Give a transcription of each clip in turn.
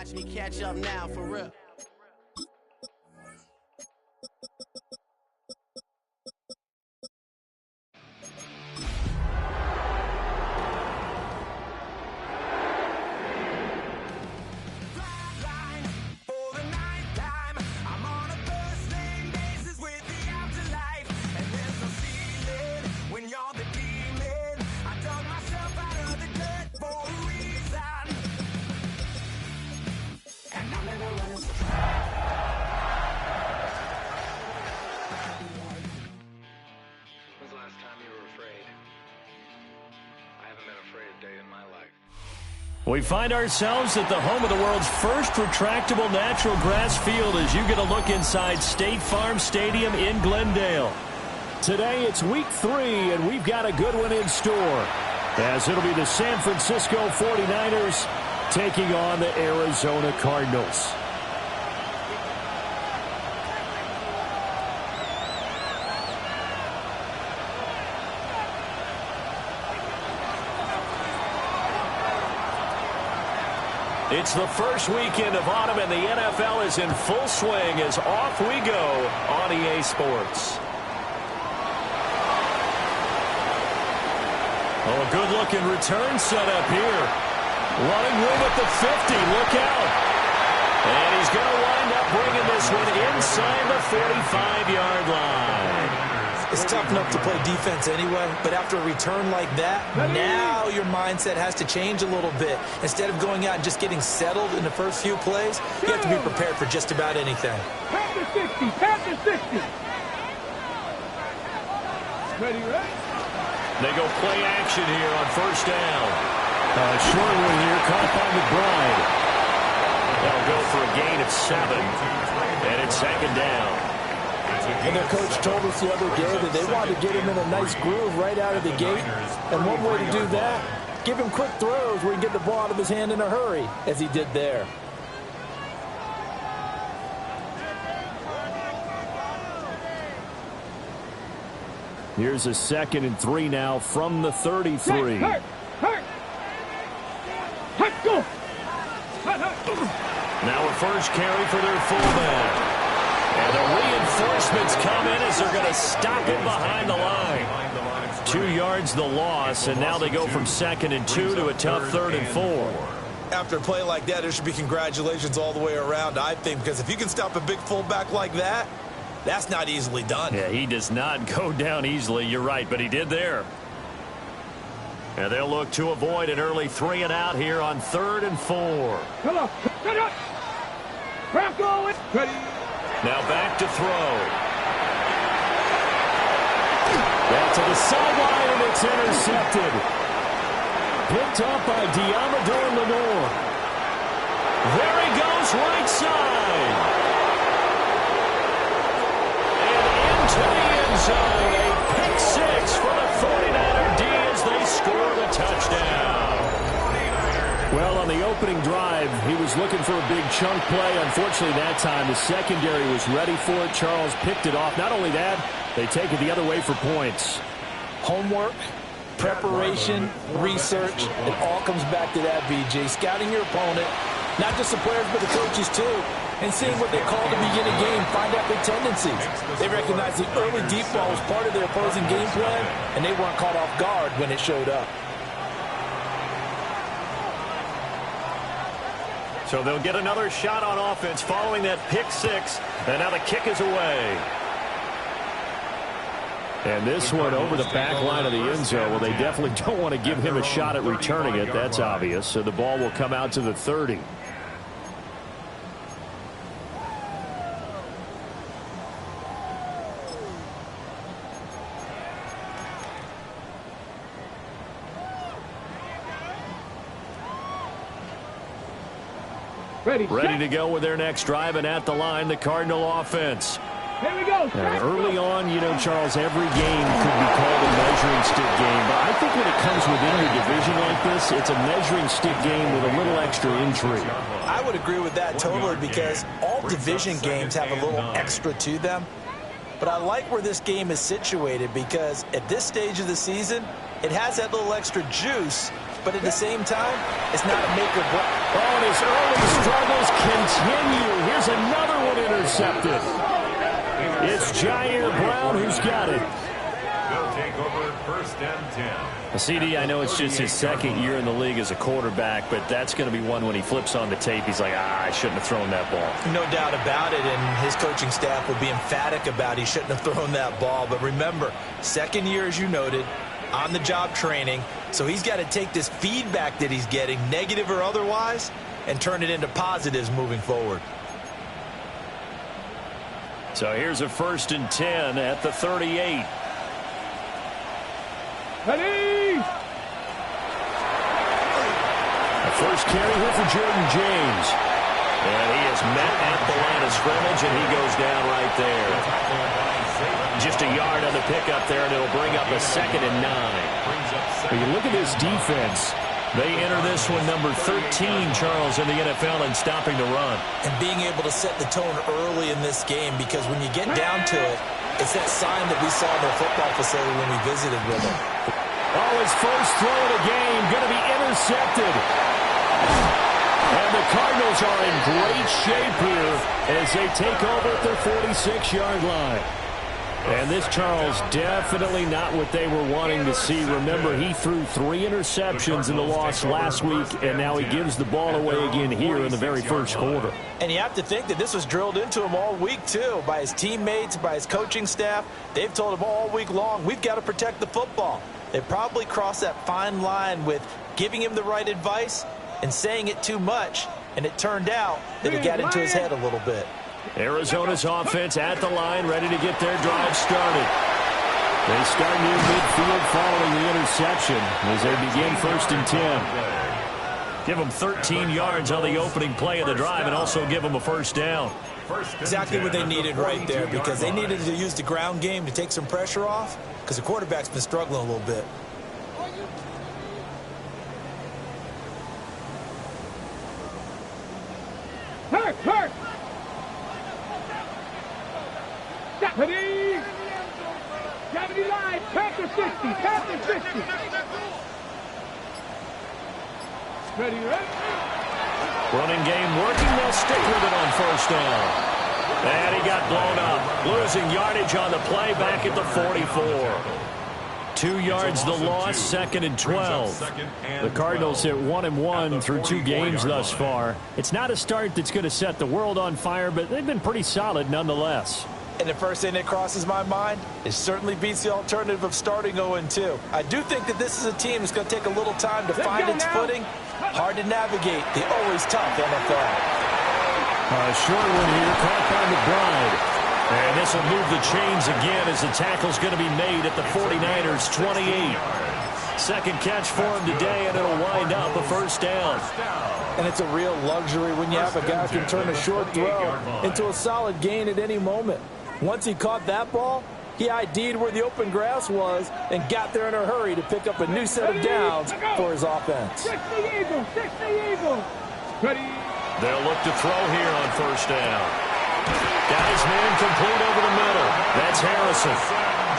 Watch me catch up now, for real. We find ourselves at the home of the world's first retractable natural grass field as you get a look inside State Farm Stadium in Glendale. Today it's week 3, and we've got a good one in store, as it'll be the San Francisco 49ers taking on the Arizona Cardinals. It's the first weekend of autumn, and the NFL is in full swing as off we go on EA Sports. Oh, a good-looking return set up here. Running room at the 50. Look out. And he's going to wind up bringing this one inside the 45-yard line. It's tough enough to play defense anyway, but after a return like that, now your mindset has to change a little bit. Instead of going out and just getting settled in the first few plays, you have to be prepared for just about anything. Pass the 60, pass the 60. Ready? They go play action here on first down. Short one here, caught by McBride. They'll go for a gain of 7, and it's second down. And their coach told us the other day that they wanted to get him in a nice groove right out of the gate. And one way to do that, give him quick throws where he can get the ball out of his hand in a hurry, as he did there. Here's a 2nd and 3 now from the 33. Go. Now a first carry for their fullback. And the reinforcements come in as they're going to stop it behind the line. 2 yards the loss, and now they go from 2nd and 2 to a tough 3rd and 4. After a play like that, there should be congratulations all the way around, I think, because if you can stop a big fullback like that, that's not easily done. Yeah, he does not go down easily, you're right, but he did there. And they'll look to avoid an early 3 and out here on 3rd and 4. Come on. Ready. Now back to throw. Back to the sideline, and it's intercepted. Picked up by Diamador Lenore. There he goes, right side. And into the end zone. A pick 6 for the 49er D as they score the touchdown. Well, on the opening drive, he was looking for a big chunk play. Unfortunately, that time, the secondary was ready for it. Charles picked it off. Not only that, they take it the other way for points. Homework, preparation, research, it all comes back to that, BJ. Scouting your opponent, not just the players, but the coaches too, and seeing what they call to begin a game, find out their tendencies. They recognize the early deep ball was part of their opposing game plan, and they weren't caught off guard when it showed up. So they'll get another shot on offense following that pick 6, and now the kick is away. And this one over the back line of the end zone. Well, they definitely don't want to give him a shot at returning it. That's obvious. So the ball will come out to the 30. Ready to go with their next drive, and at the line, the Cardinal offense. Here we go. And early on, you know, Charles, every game could be called a measuring stick game. But I think when it comes within a division like this, it's a measuring stick game with a little extra intrigue. I would agree with that totally, because all division games have a little extra to them. But I like where this game is situated, because at this stage of the season, it has that little extra juice. But at the same time, it's not a make or break. Oh, and his early struggle continue. Here's another one intercepted. It's Jair Brown who's got it. They'll take over 1st and 10. CD, I know it's just his second year in the league as a quarterback, but that's going to be one when he flips on the tape. He's like, I shouldn't have thrown that ball. No doubt about it, and his coaching staff will be emphatic about he shouldn't have thrown that ball. But remember, second year, as you noted, on-the-job training, so he's got to take this feedback that he's getting, negative or otherwise, and turn it into positives moving forward. So here's a 1st and 10 at the 38. Ready? The first carry here for Jordan James. And he is met at the line of scrimmage, and he goes down right there. Just a yard on the pickup there, and it'll bring up a 2nd and 9. When you look at this defense, They enter this one number 13, Charles, in the NFL in stopping the run. And being able to set the tone early in this game, because when you get down to it, it's that sign that we saw in their football facility when we visited with them. Oh, his first throw of the game going to be intercepted. And the Cardinals are in great shape here as they take over at their 46-yard line. And this, Charles, definitely not what they were wanting to see. Remember, he threw 3 interceptions in the loss last week, and now he gives the ball away again here in the very first quarter. And you have to think that this was drilled into him all week, too, by his teammates, by his coaching staff. They've told him all week long, we've got to protect the football. They probably crossed that fine line with giving him the right advice and saying it too much, and it turned out that it got into his head a little bit. Arizona's offense at the line, ready to get their drive started. They start near midfield following the interception as they begin 1st and 10. Give them 13 yards on the opening play of the drive and also give them a first down. Exactly what they needed right there, because they needed to use the ground game to take some pressure off, because the quarterback's been struggling a little bit. Hurt! Ready? Gravity line, Panther 60, Panther 60. Ready? Running game working. They'll stick with it on first down. And he got blown up. Losing yardage on the play back at the 44. 2 yards the loss, 2nd and 12. The Cardinals hit 1-1 through 2 games thus far. It's not a start that's going to set the world on fire, but they've been pretty solid nonetheless. And the first thing that crosses my mind, it certainly beats the alternative of starting 0-2. I do think that this is a team that's going to take a little time to find its footing. Hard to navigate the always tough NFL. A short one here, caught by McBride. And this will move the chains again as the tackle's going to be made at the 49ers 28. Second catch for him today, and it'll wind up a first down. And it's a real luxury when you have a guy who can turn a short throw into a solid gain at any moment. Once he caught that ball, he ID'd where the open grass was and got there in a hurry to pick up a new set of downs for his offense. 60 Eagles. Ready? They'll look to throw here on first down. Got his man complete over the middle. That's Harrison.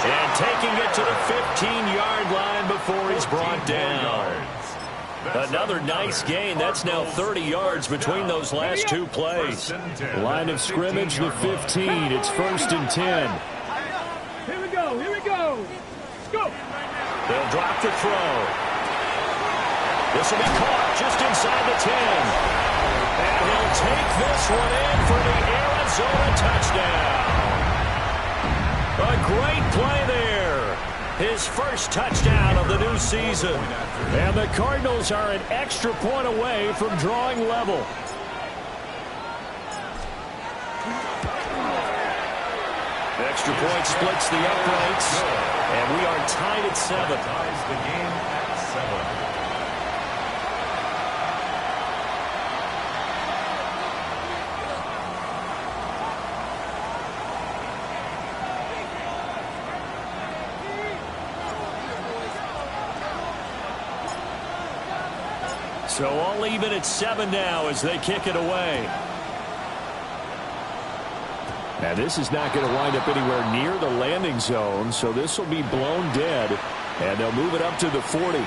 And taking it to the 15-yard line before he's brought down. Another nice gain. That's now 30 yards between those last 2 plays. Line of scrimmage, the 15. It's 1st and 10. Here we go. Go. They'll drop the throw. This will be caught just inside the 10. And he'll take this one in for the Arizona touchdown. A great play there. His first touchdown of the new season. And the Cardinals are an extra point away from drawing level. Extra point splits the uprights. And we are tied at 7. Ties the game at 7. So all even at 7 now as they kick it away. Now this is not going to wind up anywhere near the landing zone, so this will be blown dead, and they'll move it up to the 40.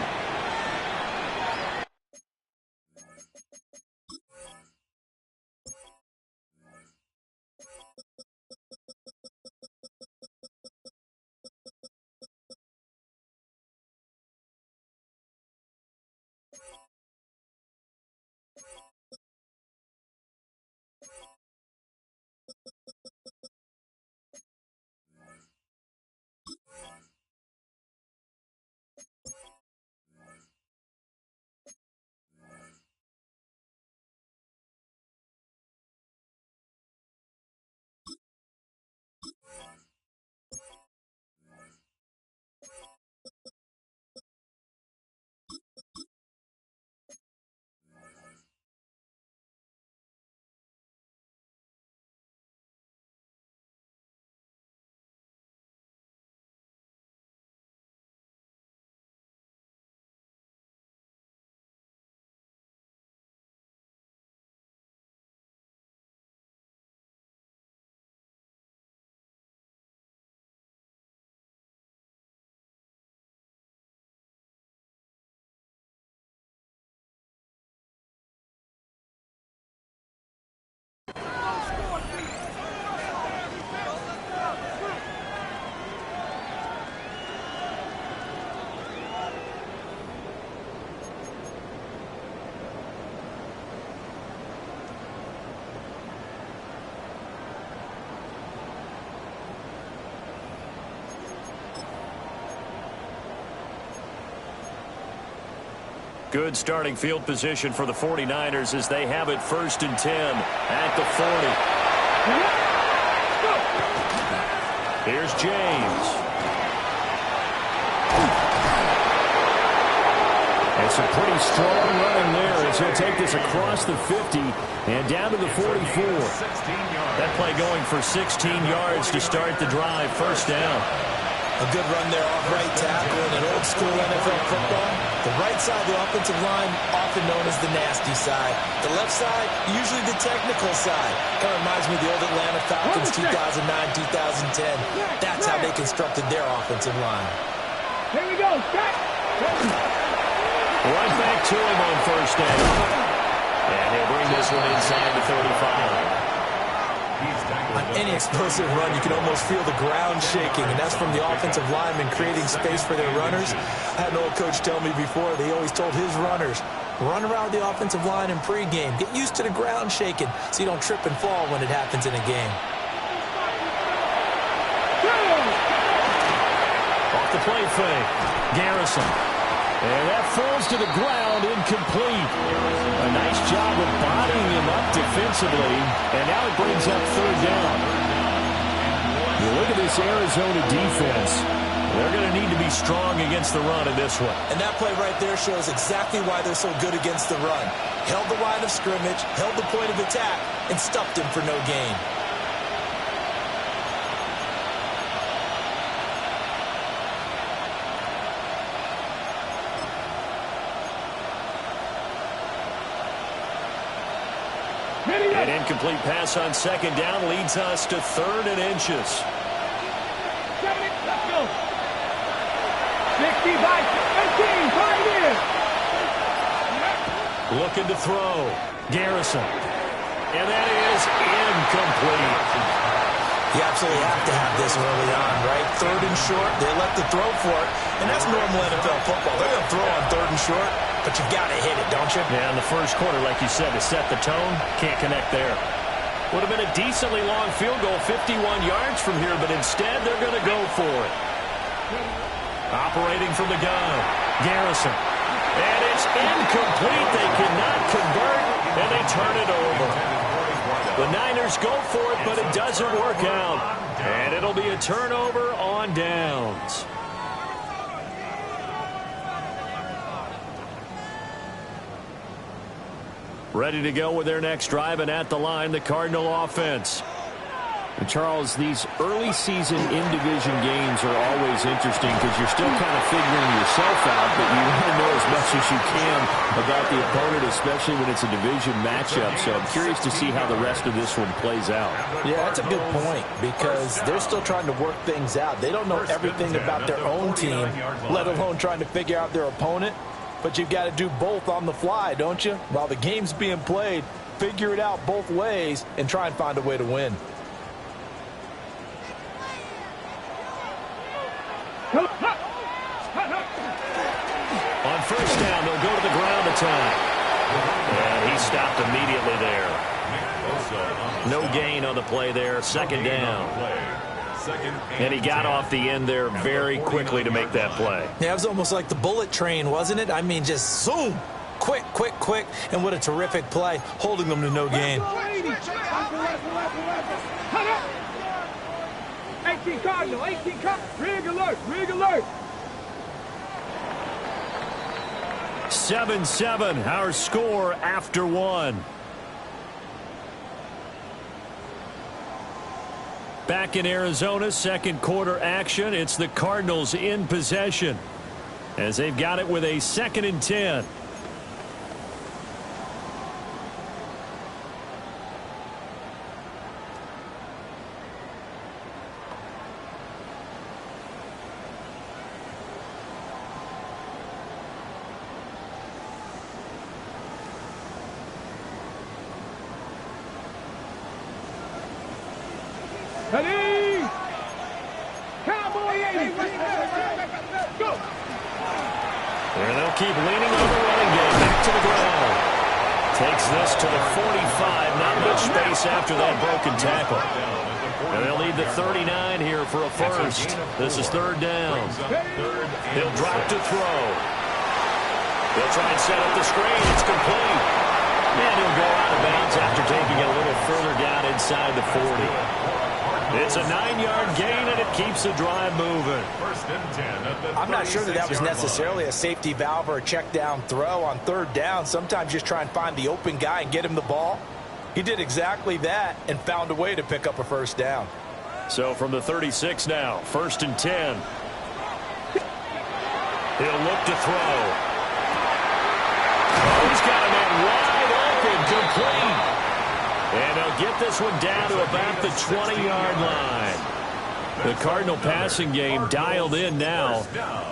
Good starting field position for the 49ers as they have it 1st and 10 at the 40. Here's James. It's a pretty strong running there as he'll take this across the 50 and down to the 44. That play going for 16 yards to start the drive. 1st down. A good run there off right tackle in an old-school NFL football. The right side of the offensive line, often known as the nasty side. The left side, usually the technical side. Kind of reminds me of the old Atlanta Falcons 2009-2010. That's how they constructed their offensive line. Here we go. Right back to him on 1st down. And he'll bring this one inside the 35. On any explosive run, you can almost feel the ground shaking, and that's from the offensive linemen creating space for their runners. I had an old coach tell me before, they always told his runners, run around the offensive line in pregame. Get used to the ground shaking so you don't trip and fall when it happens in a game. Off the play fake, Garrison. And that falls to the ground, incomplete. A nice job of bodying him up defensively, and now it brings up 3rd down. You look at this Arizona defense. They're going to need to be strong against the run in this one. And that play right there shows exactly why they're so good against the run. Held the line of scrimmage, held the point of attack, and stuffed him for no gain. An incomplete pass on 2nd down leads us to 3rd and inches. 60 by 15, right in. Looking to throw. Garrison. And that is incomplete. You absolutely have to have this early on, right? 3rd and short, they let the throw for it, and that's normal NFL football. They're going to throw on 3rd and short, but you got to hit it, don't you? Yeah, in the first quarter, like you said, to set the tone, can't connect there. Would have been a decently long field goal, 51 yards from here, but instead they're going to go for it. Operating from the gun, Garrison. And it's incomplete. They cannot convert, and they turn it over. The Niners go for it, but it doesn't work out. And it'll be a turnover on downs. Ready to go with their next drive, and at the line, the Cardinal offense. And Charles, these early season in-division games are always interesting because you're still kind of figuring yourself out, but you want to know as much as you can about the opponent, especially when it's a division matchup. So I'm curious to see how the rest of this one plays out. Yeah, that's a good point because they're still trying to work things out. They don't know everything about their own team, let alone trying to figure out their opponent. But you've got to do both on the fly, don't you? While the game's being played, figure it out both ways and try and find a way to win. On 1st down, they'll go to the ground attack. And he stopped immediately there. No gain on the play there. 2nd down. And he got off the end there very quickly to make that play. Yeah, it was almost like the bullet train, wasn't it? I mean, just zoom. Quick, quick, quick. And what a terrific play, holding them to no gain. 18 Cardinal, 18 Cardinal. Rig alert, rig alert. 7-7, our score after 1. Back in Arizona, 2nd quarter action. It's the Cardinals in possession as they've got it with a 2nd and 10. Ready? Cowboy 80. Go. And they'll keep leaning on the running game. Back to the ground. Takes this to the 45. Not much space after that broken tackle. And they'll need the 39 here for a first. This is 3rd down. He'll drop to throw. They'll try and set up the screen. It's complete. And he'll go out of bounds after taking it a little further down inside the 40. It's a 9-yard gain, and it keeps the drive moving. First and 10. I'm not sure that was necessarily a safety valve or a check down throw on third down. Sometimes just try and find the open guy and get him the ball. He did exactly that and found a way to pick up a first down. So from the 36 now, first and 10. He'll look to throw. Oh, he's got a man wide open, complete. And they'll get this one down to about the 20-yard line. The Cardinal passing game dialed in now.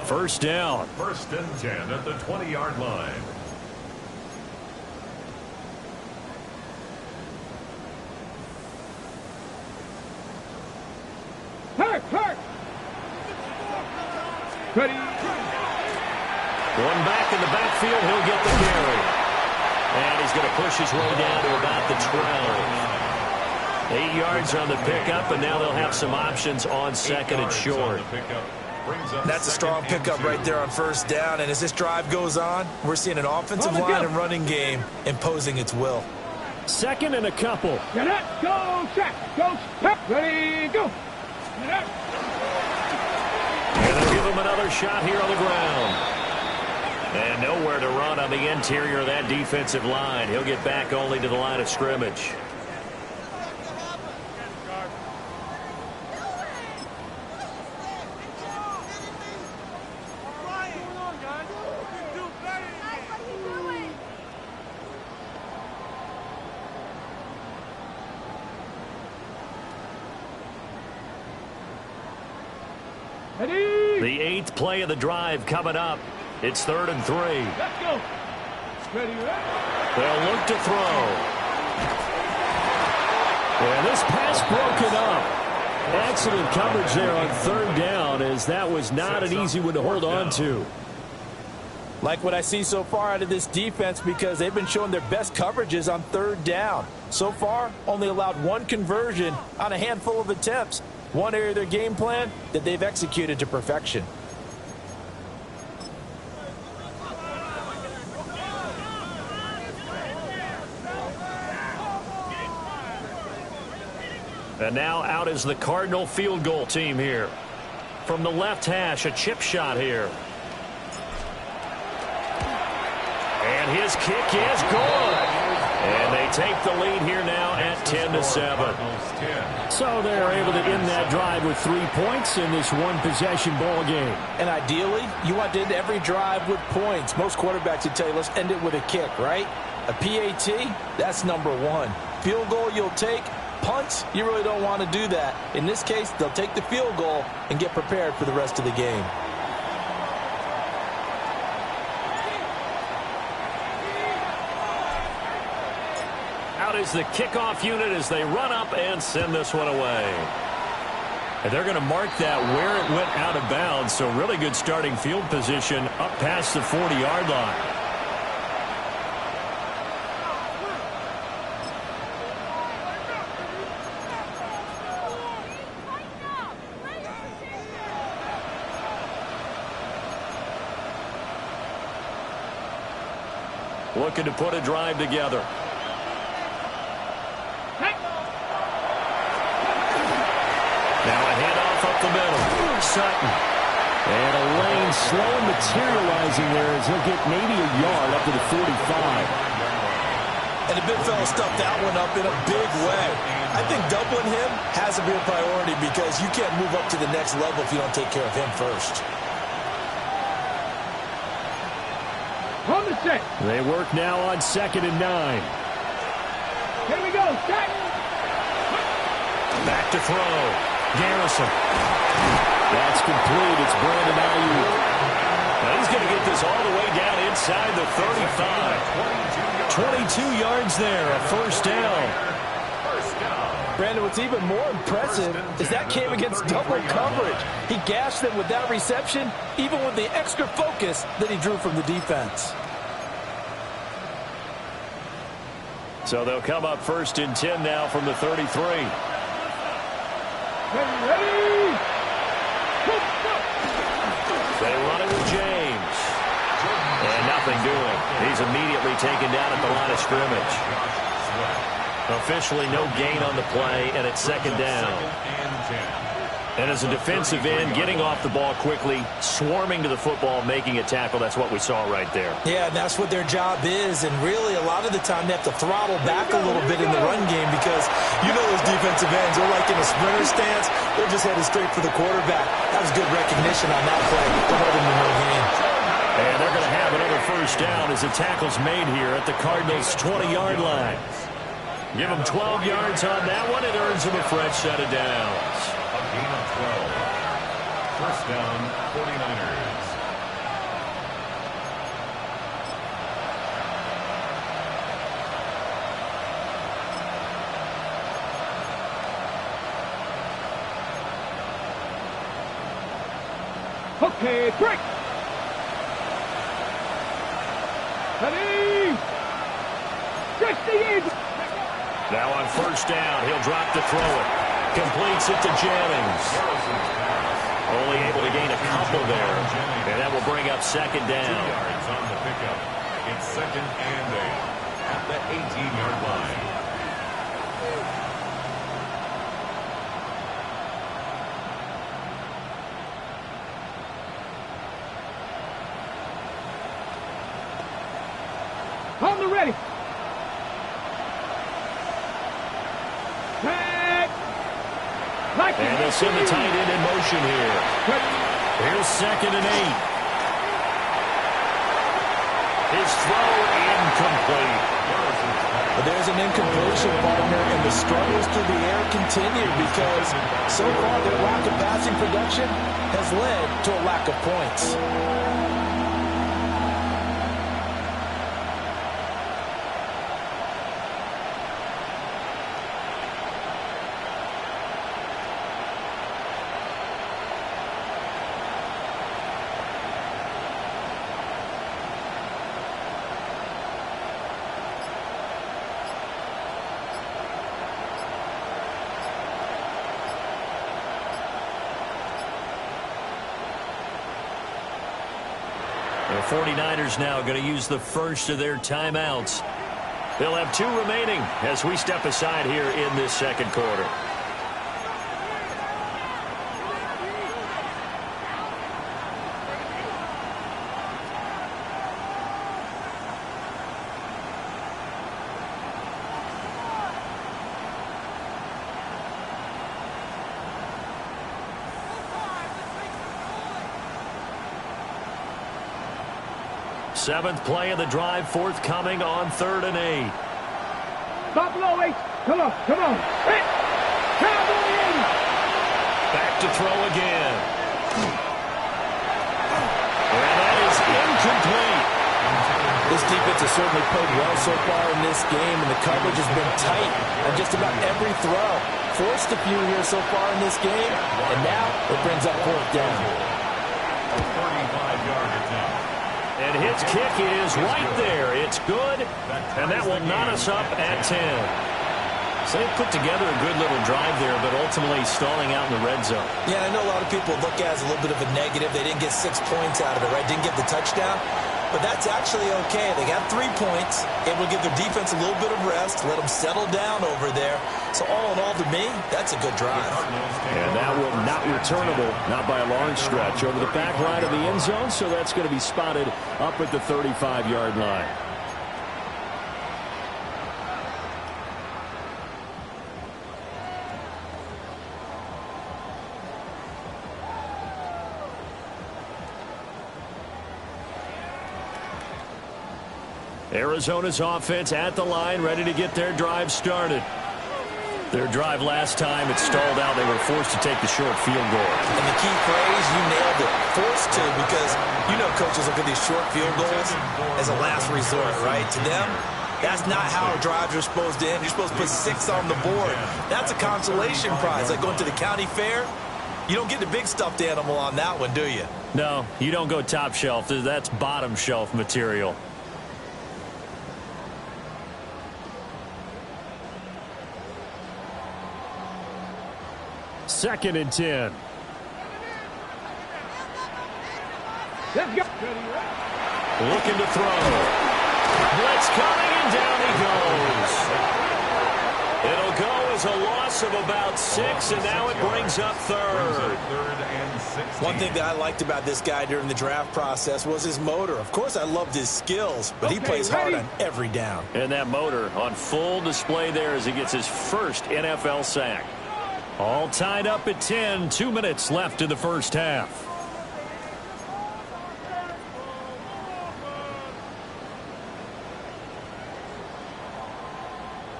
First down. First and 10 at the 20-yard line. Hurt. Ready. One back in the backfield, he'll get the carry. And he's going to push his way down to about the 12. 8 yards on the pickup, and now they'll have some options on second and short. That's a strong pickup right there on first down. And as this drive goes on, we're seeing an offensive line and running game imposing its will. Second and a couple. Get up. Go check. Go step. Ready. Go. Get up. And they'll give him another shot here on the ground. And nowhere to run on the interior of that defensive line. He'll get back only to the line of scrimmage. The 8th play of the drive coming up. It's 3rd and 3. Let's go. Ready. They'll look to throw. And this pass broken up. Excellent coverage there on 3rd down, as that was not an easy one to hold on to. Like what I see so far out of this defense, because they've been showing their best coverages on 3rd down. So far, only allowed one conversion on a handful of attempts. One area of their game plan that they've executed to perfection. And now out is the Cardinal field goal team here. From the left hash, a chip shot here. And his kick is good. And they take the lead here now at 10-7. So they're able to end that drive with 3 points in this one-possession ball game. And ideally, you want to end every drive with points. Most quarterbacks would tell you, let's end it with a kick, right? A PAT, that's number 1. Field goal you'll take. Punts, you really don't want to do that. In this case, they'll take the field goal and get prepared for the rest of the game. Out is the kickoff unit as they run up and send this one away. And they're going to mark that where it went out of bounds, so really good starting field position up past the 40-yard line. Looking to put a drive together. Now a handoff up the middle. Sutton. And a lane slow materializing there as he'll get maybe a yard up to the 45. And the big fella stuffed that one up in a big way. I think doubling him has to be a priority because you can't move up to the next level if you don't take care of him first. On the set. They work now on 2nd and 9. Here we go. Set. Back to throw. Garrison. That's complete. It's Brandon Ayuk. Now he's going to get this all the way down inside the 35. 22 yards there, a first down. Brandon, what's even more impressive is that came against double coverage. He gashed them with that reception, even with the extra focus that he drew from the defense. So they'll come up 1st and 10 now from the 33. Ready. They run it with James. And nothing doing he's immediately taken down at the line of scrimmage. Officially no gain on the play, and it's second down. And as a defensive end, getting off the ball quickly, swarming to the football, making a tackle, that's what we saw right there. Yeah, and that's what their job is. And really, a lot of the time, they have to throttle back a little bit in the run game because you know those defensive ends, they're like in a sprinter stance. They're just headed straight for the quarterback. That was good recognition on that play to hold him to no gain. And they're going to have another first down as the tackle's made here at the Cardinals' 20-yard line. Give them 12 yards on that one. It earns them a fresh set of downs. A gain of 12. First down, 49ers. Okay, break. Ready. Stretch the end. Now on first down, he'll drop to throw it. Completes it to Jennings. Only able to gain a couple there. And that will bring up second 2 down. yards on the pickup. It's second and 8 at the 18-yard line. On the ready. And they'll send the tight end in motion here. Here's second and 8. His throw incomplete. But there's an incompletion, partner, and the struggles through the air continue because so far their lack of passing production has led to a lack of points. The 49ers now going to use the first of their timeouts. They'll have 2 remaining as we step aside here in this second quarter. Seventh play of the drive forthcoming on 3rd and 8. Stop low, 8. Come on, come on. Hit. Cowboy in. Back to throw again. And that is incomplete. This defense has certainly played well so far in this game, and the coverage has been tight on just about every throw. Forced a few here so far in this game, and now it brings up 4th down. A 35-yard attempt. And his kick is right there. It's good, and that will knot us up at 10. So they put together a good little drive there, but ultimately stalling out in the red zone. Yeah, I know a lot of people look at it as a little bit of a negative. They didn't get 6 points out of it, right? Didn't get the touchdown. But that's actually okay. They got 3 points. Able to give their defense a little bit of rest, let them settle down over there. So all in all, to me, that's a good drive. And that will not returnable, not by a long stretch, over the back line of the end zone. So that's going to be spotted up at the 35-yard line. Arizona's offense at the line, ready to get their drive started. Their drive last time, it stalled out. They were forced to take the short field goal. And the key phrase, you nailed it, forced to, because you know coaches look at these short field goals as a last resort, right? To them, that's not how drives are supposed to end. You're supposed to put 6 on the board. That's a consolation prize. Like going to the county fair, you don't get the big stuffed animal on that one, do you? No, you don't go top shelf. That's bottom shelf material. Second and 10. Let's go. Looking to throw. Blitz coming, and down he goes. It'll go as a loss of about 6, and now it brings up third. One thing that I liked about this guy during the draft process was his motor. Of course, I loved his skills, but he plays hard on every down. And that motor on full display there as he gets his first NFL sack. All tied up at 10, 2 minutes left in the first half.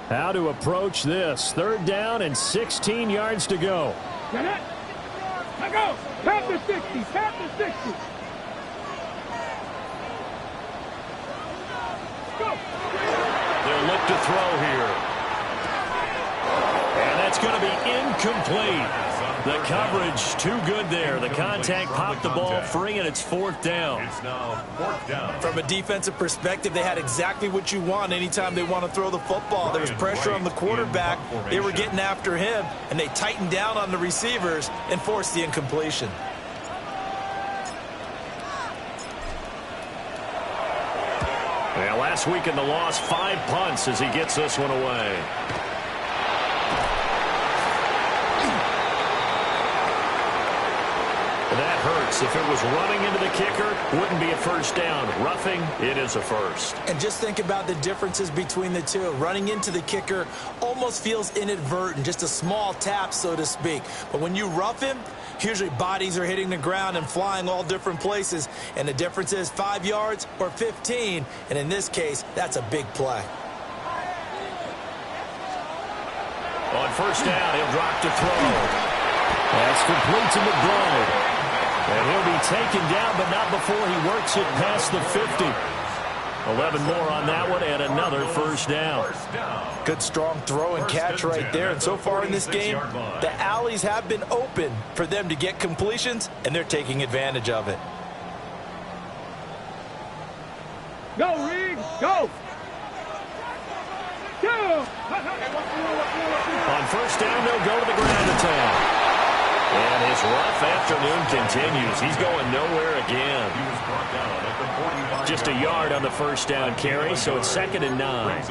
How to approach this. 3rd down and 16 yards to go. Get it. Let go. Tap the 60. Tap the 60. Go. They'll look to throw here. And that's going to be incomplete. The coverage too good there. The contact popped the ball free, and it's 4th down. It's now 4th down. From a defensive perspective, they had exactly what you want anytime they want to throw the football. There was pressure on the quarterback. They were getting after him, and they tightened down on the receivers and forced the incompletion. Yeah, last week in the loss, 5 punts as he gets this one away. That hurts. If it was running into the kicker, wouldn't be a first down. Roughing, it is a first. And just think about the differences between the two. Running into the kicker almost feels inadvertent, just a small tap, so to speak. But when you rough him, usually bodies are hitting the ground and flying all different places. And the difference is 5 yards or 15. And in this case, that's a big play. On first down, he'll drop to throw. That's complete to McBride. And he'll be taken down, but not before he works it past the 50. 11 more on that one, and another first down. Good strong throw and catch right there. And so far in this game, the alleys have been open for them to get completions, and they're taking advantage of it. Go, Reed. Go. Go. On first down, they'll go to the ground attack. And his rough afternoon continues. He's going nowhere again. Just a yard on the first down carry, so it's 2nd and 9.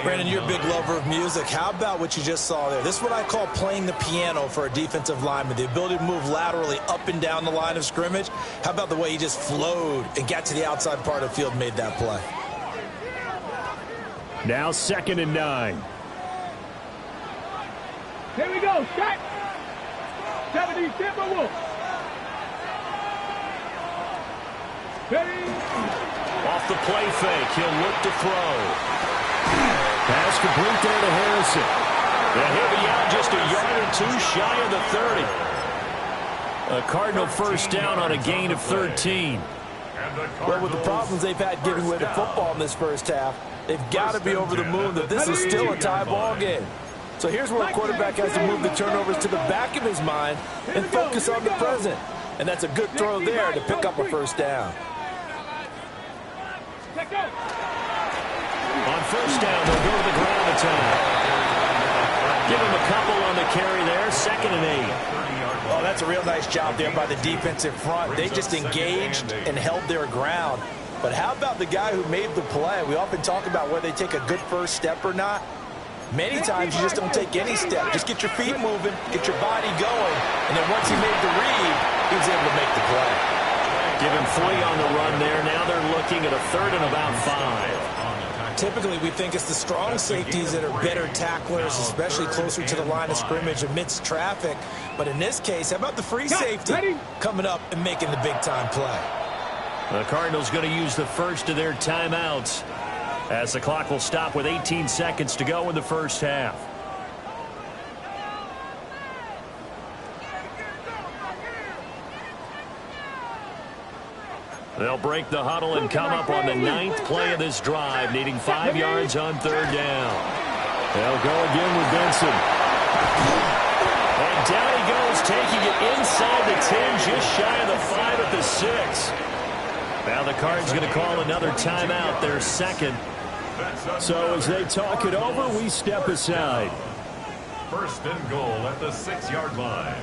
Brandon, you're a big lover of music. How about what you just saw there? This is what I call playing the piano for a defensive lineman, the ability to move laterally up and down the line of scrimmage. How about the way he just flowed and got to the outside part of the field and made that play? Now 2nd and 9. Here we go. Shot. 70, Timber Wolf. Ready. Off the play fake, he'll look to throw. Pass complete there to Harrison. And he'll be out just a yard or 2 shy of the 30. A Cardinal first down on a gain of 13. Well, with the problems they've had giving away the football in this first half, they've got to be over the moon that this is still a tie ball game. So here's where a quarterback has to move the turnovers to the back of his mind and focus on the present. And that's a good throw there to pick up a first down. On first down, they'll go to the ground attack. Give him a couple on the carry there, 2nd and 8. Oh, that's a real nice job there by the defensive front. They just engaged and held their ground. But how about the guy who made the play? We often talk about whether they take a good first step or not. Many times you just don't take any step. Just get your feet moving, get your body going, and then once he made the read, he was able to make the play. Give him 3 on the run there. Now they're looking at a 3rd and about 5. Typically, we think it's the strong safeties that are better tacklers, especially closer to the line of scrimmage amidst traffic. But in this case, how about the free safety coming up and making the big-time play? The Cardinals going to use the first of their timeouts, as the clock will stop with 18 seconds to go in the first half. They'll break the huddle and come up on the 9th play of this drive, needing 5 yards on 3rd down. They'll go again with Benson. And down he goes, taking it inside the 10, just shy of the 5 at the 6. Now the Cards going to call another timeout, their 2nd. So as they talk it over, we step aside. 1st and goal at the 6-yard line.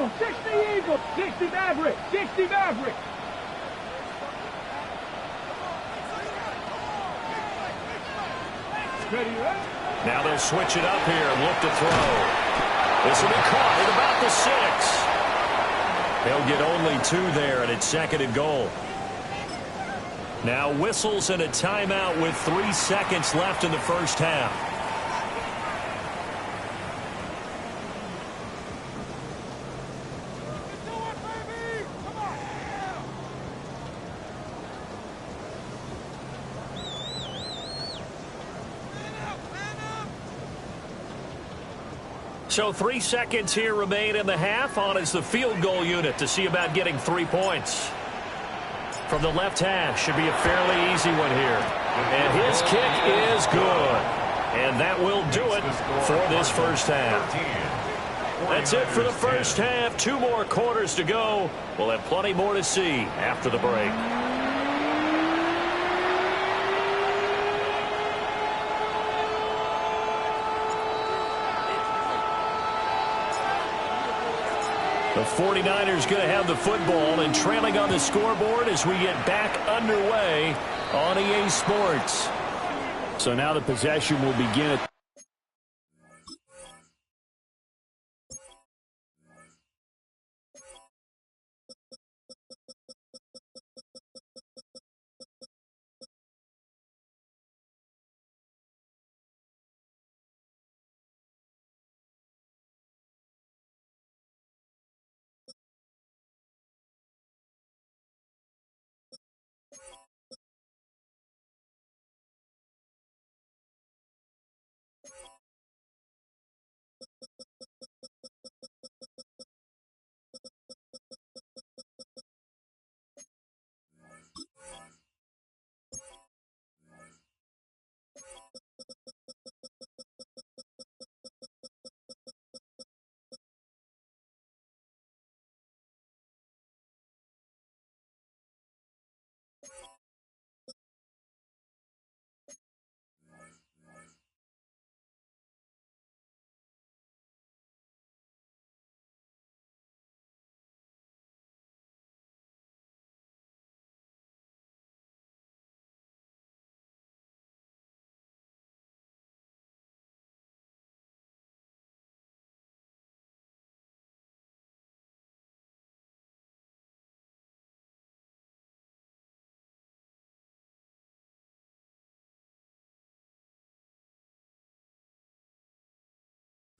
on, 60 Eagles, 60 Maverick, 60 Maverick. Ready, right? Now they'll switch it up here and look to throw. This will be caught at about the 6. They'll get only 2 there, and it's 2nd and goal. Now whistles and a timeout with 3 seconds left in the first half. So 3 seconds here remain in the half. On is the field goal unit to see about getting 3 points. From the left hash, should be a fairly easy one here. And his kick is good. And that will do it for this first half. That's it for the first half. 2 more quarters to go. We'll have plenty more to see after the break. The 49ers going to have the football and trailing on the scoreboard as we get back underway on EA Sports. So now the possession will begin at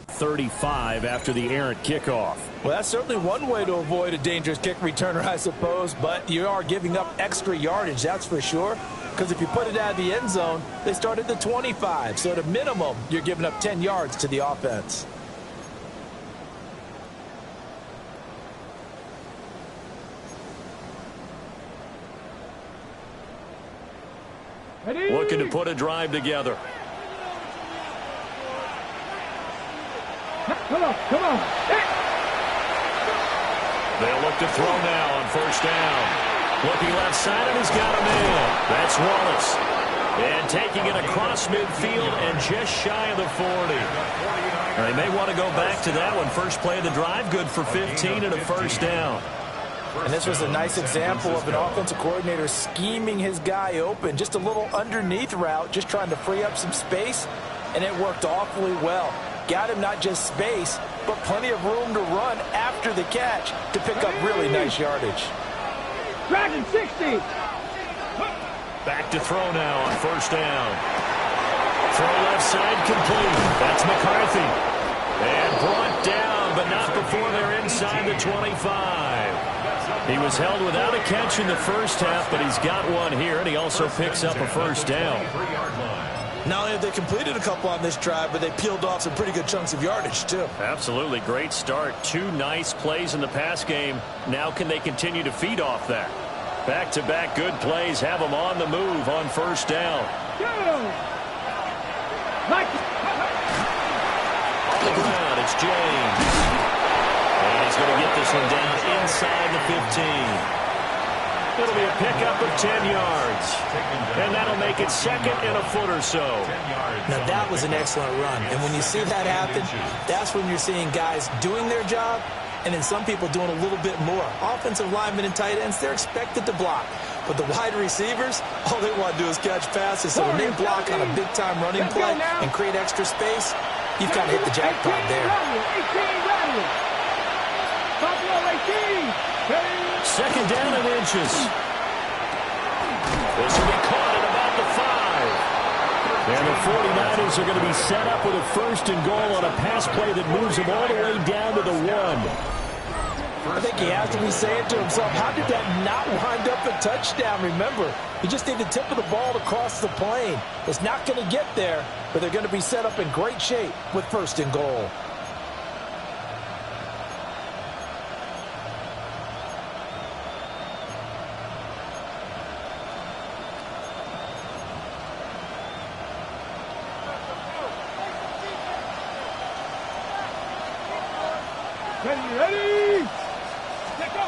.35 after the errant kickoff. Well, that's certainly one way to avoid a dangerous kick returner, I suppose, but you are giving up extra yardage, that's for sure, because if you put it out of the end zone, they start at the 25, so at a minimum, you're giving up 10 yards to the offense. Ready? Looking to put a drive together. Come on, come on. Hey. They'll look to throw now on first down. Looking left side, and he's got him in. That's Wallace. And taking it across midfield and just shy of the 40. Now, they may want to go back to that one. First play of the drive, good for 15 and a first down. And this was a nice example of an offensive coordinator scheming his guy open. Just a little underneath route, just trying to free up some space, and it worked awfully well. Got him not just space, but plenty of room to run after the catch to pick up really nice yardage. Dragon 60. Back to throw now on first down. Throw left side complete. That's McCarthy. And brought down, but not before they're inside the 25. He was held without a catch in the first half, but he's got one here, and he also picks up a first down. Not only have they completed a couple on this drive, but they peeled off some pretty good chunks of yardage, too. Absolutely. Great start. 2 nice plays in the pass game. Now can they continue to feed off that? Back-to-back good plays have them on the move on first down. Go. Mike. On the ground, it's James. And he's going to get this one down inside the 15. It'll be a pickup of 10 yards. And that'll make it second and a foot or so. Now, that was an excellent run. And when you see that happen, that's when you're seeing guys doing their job and then some people doing a little bit more. Offensive linemen and tight ends, they're expected to block. But the wide receivers, all they want to do is catch passes. So when they block on a big-time running play and create extra space, you've kind of hit the jackpot there. Second down and inches. This will be caught at about the 5. And the 49ers are going to be set up with a first and goal on a pass play that moves them all the way down to the 1. I think he has to be saying to himself, how did that not wind up a touchdown? Remember, he just need the tip of the ball to cross the plane. It's not going to get there, but they're going to be set up in great shape with first and goal. Ready? Let's go.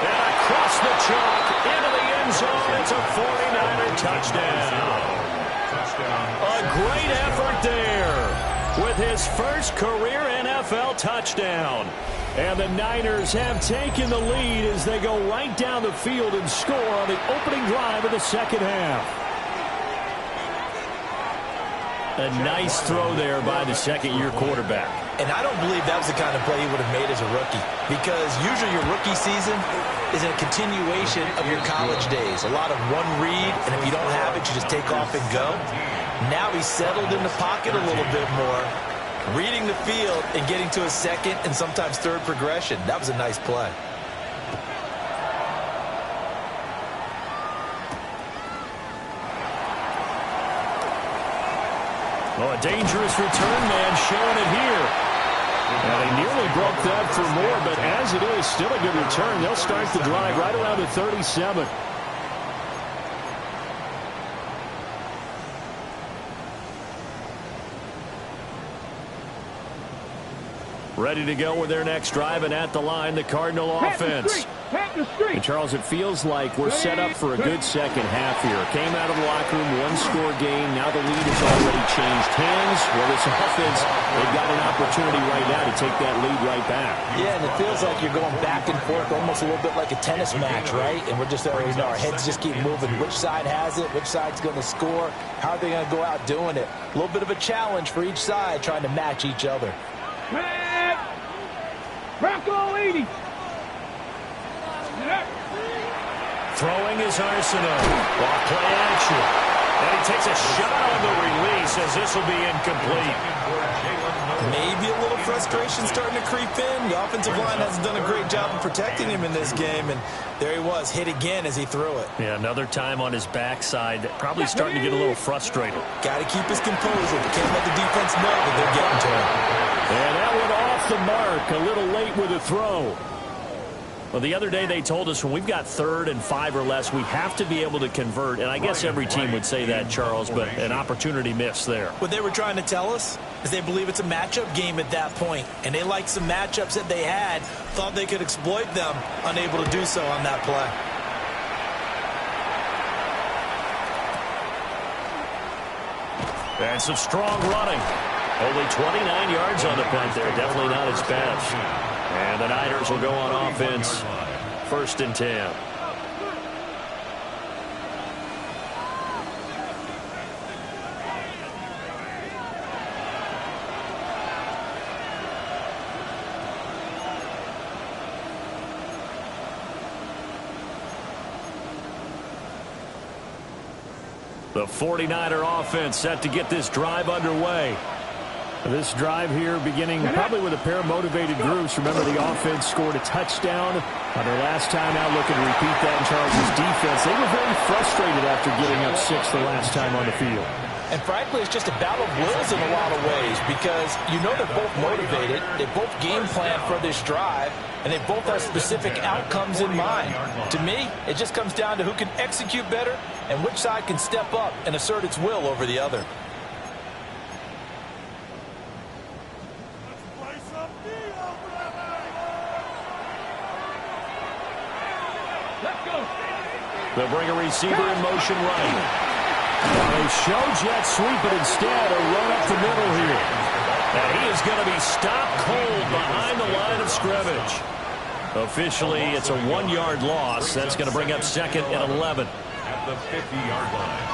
And across the chalk into the end zone. It's a 49er touchdown. A great effort there with his first career NFL touchdown. And the Niners have taken the lead as they go right down the field and score on the opening drive of the second half. A nice throw there by the second-year quarterback. And I don't believe that was the kind of play he would have made as a rookie, because usually your rookie season is a continuation of your college days. A lot of one read, and if you don't have it, you just take off and go. Now he's settled in the pocket a little bit more, reading the field and getting to a second and sometimes third progression. That was a nice play. Oh, a dangerous return man showing it here. Now, they nearly broke that for more, but as it is, still a good return. They'll start the drive right around the 37. Ready to go with their next drive, and at the line, the Cardinal offense. And Charles, it feels like we're set up for a good second half here. Came out of the locker room, one-score game. Now the lead has already changed hands. Well, this offense, they've got an opportunity right now to take that lead right back. Yeah, and it feels like you're going back and forth, almost a little bit like a tennis match, right? And we're just, our heads just keep moving. Which side has it? Which side's going to score? How are they going to go out doing it? A little bit of a challenge for each side, trying to match each other. Bronco 80. Throwing is Arsenal. Ball play action. And he takes a shot on the release as this will be incomplete. Maybe a little frustration starting to creep in. The offensive line hasn't done a great job of protecting him in this game, and there he was, hit again as he threw it. Yeah, another time on his backside, probably starting to get a little frustrated. Got to keep his composure, but can't let the defense know that they're getting to him. And that went off the mark, a little late with a throw. Well, the other day they told us when we've got 3rd and 5 or less, we have to be able to convert. And I guess every team would say that, Charles, but an opportunity missed there. What they were trying to tell us is they believe it's a matchup game at that point. And they liked some matchups that they had, thought they could exploit them, unable to do so on that play. And some strong running. Only 29 yards on the punt there. Definitely not his best. And the Niners will go on offense. 1st and 10. The 49er offense set to get this drive underway. This drive here beginning probably with a pair of motivated groups. Remember, the offense scored a touchdown on their last time out. Looking to repeat that in Charles' defense. They were very frustrated after getting up 6 the last time on the field. And frankly, it's just a battle of wills in a lot of ways, because you know they're both motivated. They both game plan for this drive, and they both have specific outcomes in mind. To me, it just comes down to who can execute better and which side can step up and assert its will over the other. They'll bring a receiver in motion right. They show jet sweep, but instead a run up the middle here. And he is going to be stopped cold behind the line of scrimmage. Officially, it's a 1-yard loss. That's going to bring up 2nd and 11. At the 50-yard line.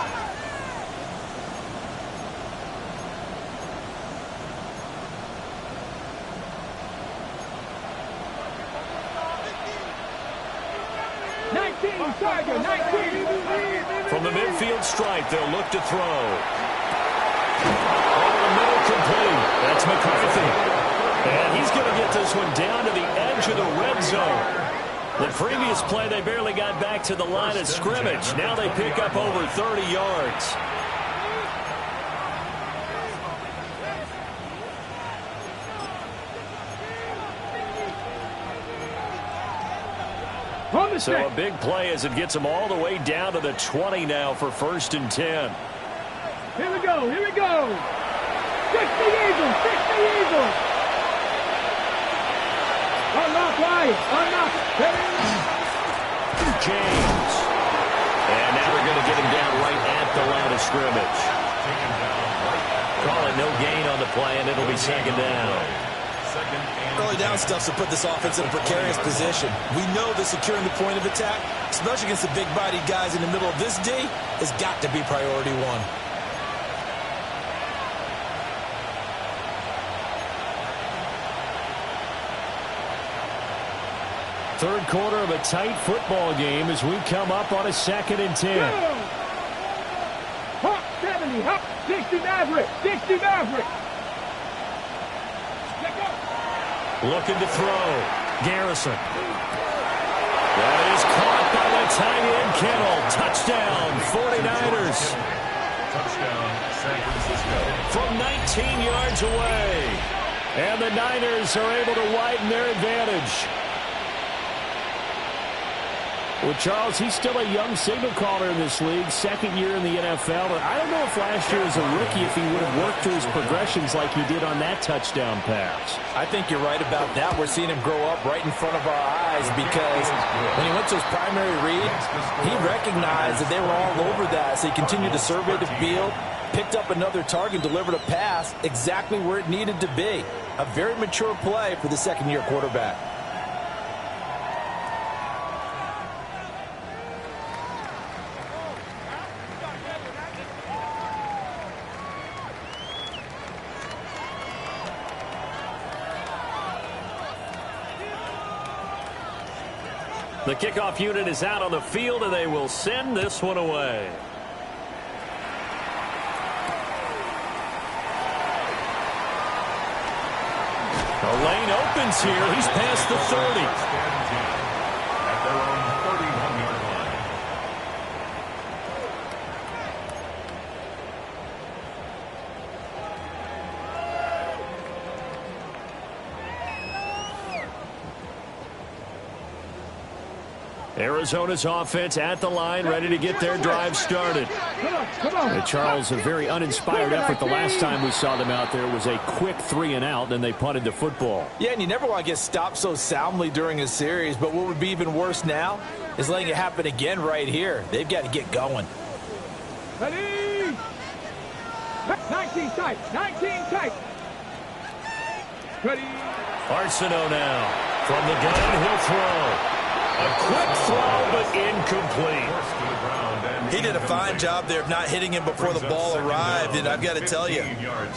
From the midfield stripe, they'll look to throw. Over the middle, complete. That's McCarthy. And he's going to get this one down to the edge of the red zone. The previous play, they barely got back to the line of scrimmage. Now they pick up over 30 yards. So a big play as it gets them all the way down to the 20 now for 1st and 10. Here we go, here we go. 60 Eagles, 60 Eagles. Unlock right, unlock. James. And now they're going to get him down right at the line of scrimmage. Call it no gain on the play, and it'll be 2nd down. Early down stuff to put this offense in a precarious position. We know that securing the point of attack, especially against the big-bodied guys in the middle of this D, has got to be priority one. Third quarter of a tight football game as we come up on a 2nd and 10. Hop 70, hop 60 Maverick, 60 Maverick. Looking to throw. Garrison. That is caught by the tight end, Kittle. Touchdown, 49ers. Touchdown, San Francisco. From 19 yards away. And the Niners are able to widen their advantage. Well, Charles, he's still a young signal caller in this league, 2nd year in the NFL. But I don't know if last year as a rookie, if he would have worked through his progressions like he did on that touchdown pass. I think you're right about that. We're seeing him grow up right in front of our eyes because when he went to his primary read, he recognized that they were all over that. So he continued to survey the field, picked up another target, delivered a pass exactly where it needed to be. A very mature play for the 2nd-year quarterback. The kickoff unit is out on the field, and they will send this one away. The lane opens here. He's past the 30. At their own 31-yard line. Arizona's offense at the line, ready to get their drive started. Charles, a very uninspired effort the last time we saw them out there. It was a quick 3 and out, then they punted the football. Yeah, and you never want to get stopped so soundly during a series, but what would be even worse now is letting it happen again right here. They've got to get going. Ready? 19 tight, 19 tight. Ready? Arsenault now. From the gun, he'll throw. A quick throw, but incomplete. He did a fine job there of not hitting him before the ball arrived, and I've got to tell you,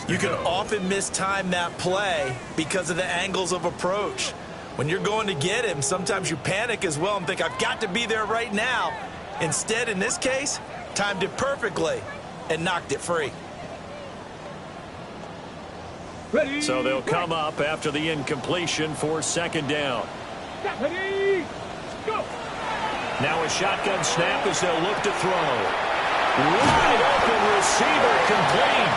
you can often mistime that play because of the angles of approach. When you're going to get him, sometimes you panic as well and think, I've got to be there right now. Instead, in this case, timed it perfectly and knocked it free. So they'll come up after the incompletion for 2nd down. Ready? Go. Now a shotgun snap as they'll look to throw. Wide open receiver complete.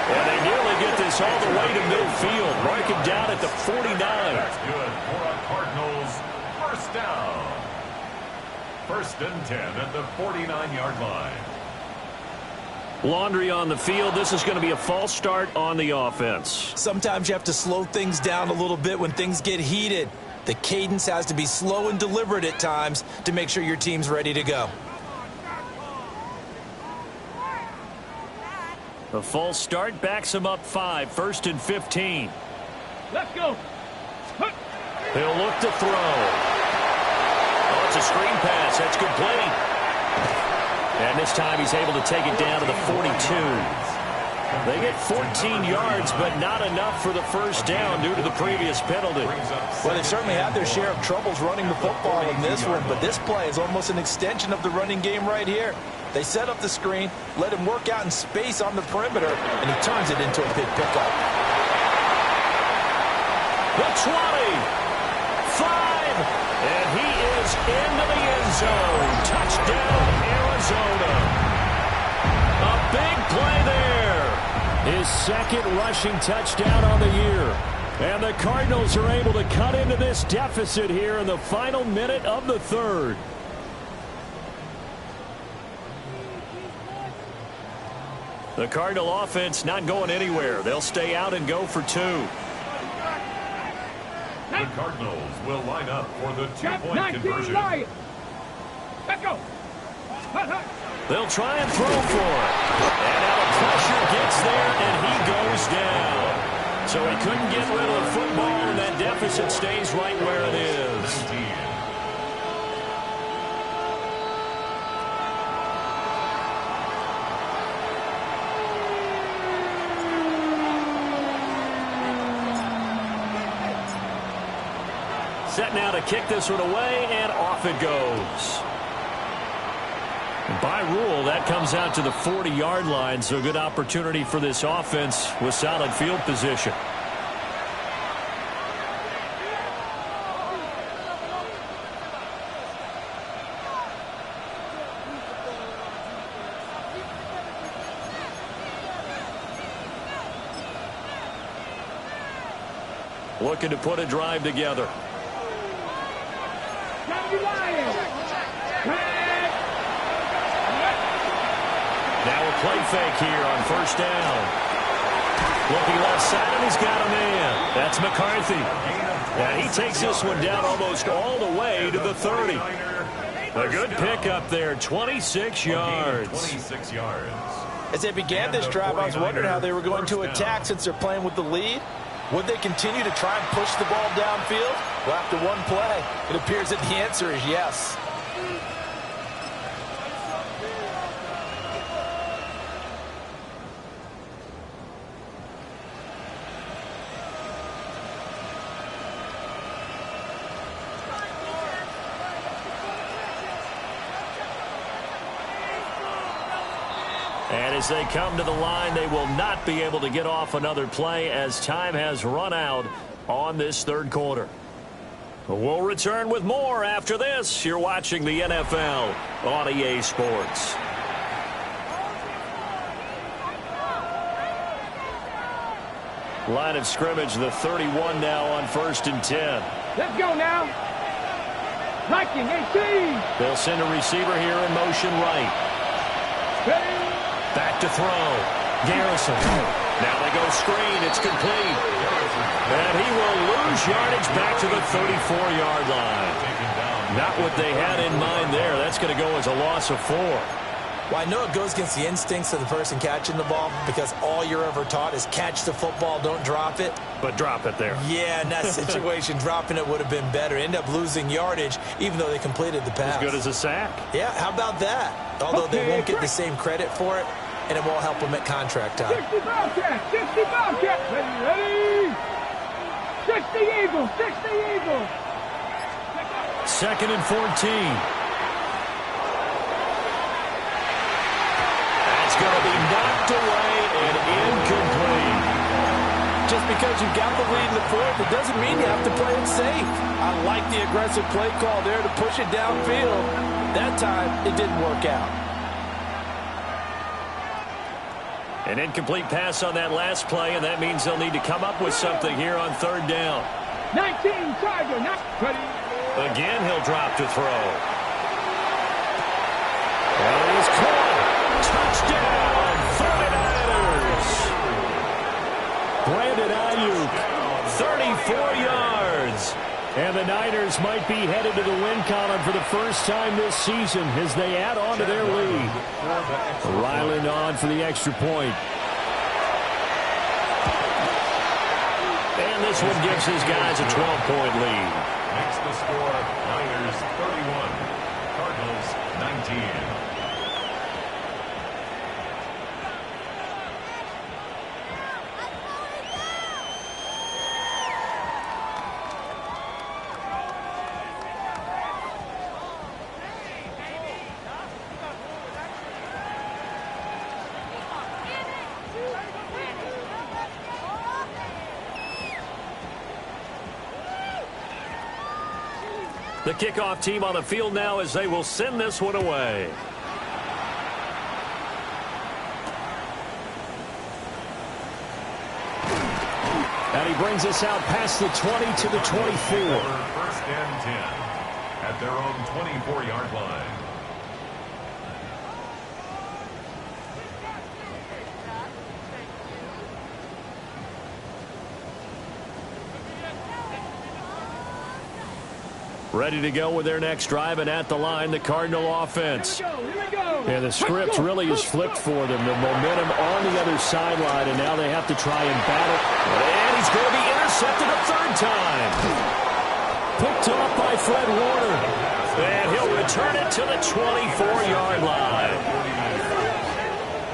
And they nearly get this all the way to midfield. Mark it down at the 49. That's good for a Cardinals first down. 1st and 10 at the 49-yard line. Laundry on the field. This is going to be a false start on the offense. Sometimes you have to slow things down a little bit when things get heated. The cadence has to be slow and deliberate at times to make sure your team's ready to go. A false start backs him up 5, 1st and 15. Let's go. He'll look to throw. Oh, it's a screen pass. That's complete. And this time he's able to take it down to the 42. They get 14 yards, but not enough for the first down due to the previous penalty. Well, they certainly had their share of troubles running the football in this one, but this play is almost an extension of the running game right here. They set up the screen, let him work out in space on the perimeter, and he turns it into a big pickup. The 20, 5, and he is into the end zone. Touchdown, Arizona. A big play there. His second rushing touchdown on the year. And the Cardinals are able to cut into this deficit here in the final minute of the third. The Cardinal offense not going anywhere. They'll stay out and go for 2. The Cardinals will line up for the two-point conversion. Let's go. They'll try and throw for it. And now the pressure gets there, and he goes down. So he couldn't get rid of the football, and that deficit stays right where it is. 19. Set now to kick this one away, and off it goes. By rule, that comes out to the 40-yard line, so good opportunity for this offense with solid field position. Looking to put a drive together. Now a play fake here on first down. Looking left side, and he's got a man. That's McCarthy. And he takes this one down almost all the way to the 30. A good pickup there, 26 yards. 26 yards. As they began this drive, I was wondering how they were going to attack since they're playing with the lead. Would they continue to try and push the ball downfield? Well, after one play, it appears that the answer is yes. And as they come to the line, they will not be able to get off another play as time has run out on this third quarter. We'll return with more after this. You're watching the NFL on EA Sports. Line of scrimmage, the 31 now on 1st and 10. Let's go now. Liking 18. They'll send a receiver here in motion right. Ready. Back to throw. Garrison. Now they go screen. It's complete. And he will lose yardage back to the 34-yard line. Not what they had in mind there. That's going to go as a loss of 4. Well, I know it goes against the instincts of the person catching the ball because all you're ever taught is catch the football, don't drop it. But drop it there. Yeah, in that situation, dropping it would have been better. End up losing yardage even though they completed the pass. As good as a sack. Yeah, how about that? Although they won't get the same credit for it, and it won't help them at contract time. 60 Bobcats, 60 Bobcats. Ready. 60 Eagles, 60 Eagles. 2nd and 14. That's going to be knocked away and incomplete. Just because you've got the lead in the fourth, it doesn't mean you have to play it safe. I like the aggressive play call there to push it downfield. That time, it didn't work out. An incomplete pass on that last play, and that means they'll need to come up with something here on 3rd down. 19 Tiger, not ready. Again, he'll drop to throw. And he's caught. Touchdown, 49ers. Brandon Ayuk, 34 yards. and the Niners might be headed to the win column for the first time this season as they add on to their lead. Ryland on for the extra point. this one gives his guys a 12-point lead. Makes the score Niners 31, Cardinals 19. The kickoff team on the field now as they will send this one away. And he brings us out past the 20 to the 24. First and 10 at their own 24-yard line. Ready to go with their next drive, and at the line, the Cardinal offense. Here we go. And the script really is flipped for them. The momentum on the other sideline, and now they have to try and battle. And he's going to be intercepted a third time. Picked off by Fred Warner. And he'll return it to the 24-yard line.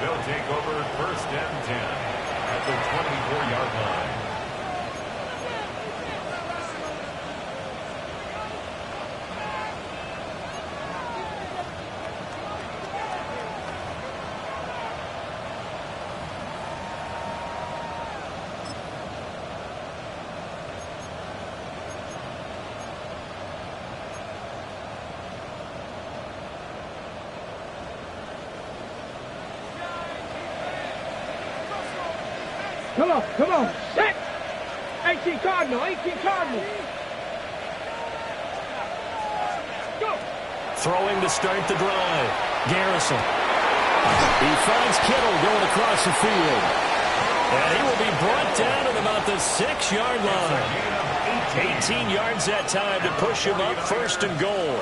They'll take over first and 10 at the 24-yard line. Come on. Set. 18 Cardinal. Go. Throwing to start the drive. Garrison. He finds Kittle going across the field. And he will be brought down at about the 6-yard line. 18 yards that time to push him up first and goal.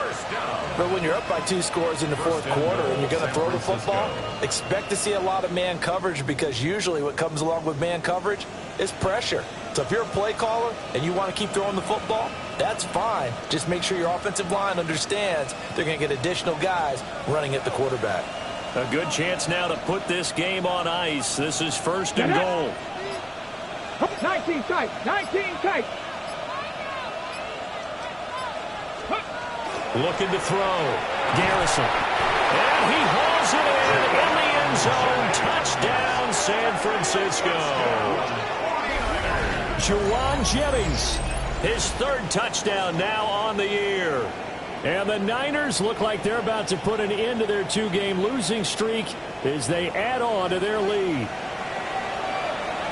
But when you're up by 2 scores in the fourth quarter and you're going to throw the football, expect to see a lot of man coverage, because usually what comes along with man coverage is pressure. So if you're a play caller and you want to keep throwing the football, that's fine. Just make sure your offensive line understands they're going to get additional guys running at the quarterback. A good chance now to put this game on ice. This is first and goal. 19 tight. Looking to throw. Garrison. And he hauls it in the end zone. Touchdown, San Francisco. Jawan Jennings. His third touchdown now on the year. And the Niners look like they're about to put an end to their 2-game losing streak as they add on to their lead.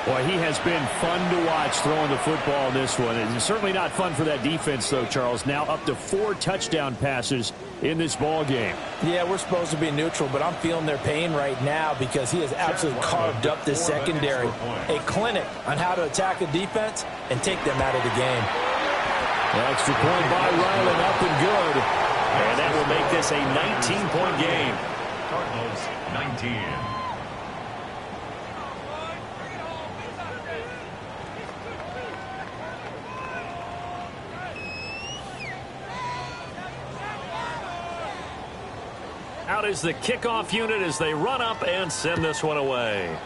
Boy, he has been fun to watch throwing the football in this one. It's certainly not fun for that defense, though, Charles. Now up to 4 touchdown passes in this ball game. Yeah, we're supposed to be neutral, but I'm feeling their pain right now because he has absolutely carved up this secondary. A clinic on how to attack a defense and take them out of the game. Extra point by Ryland, up and good. And that will make this a 19-point game. Cardinals 19. Out is the kickoff unit as they run up and send this one away.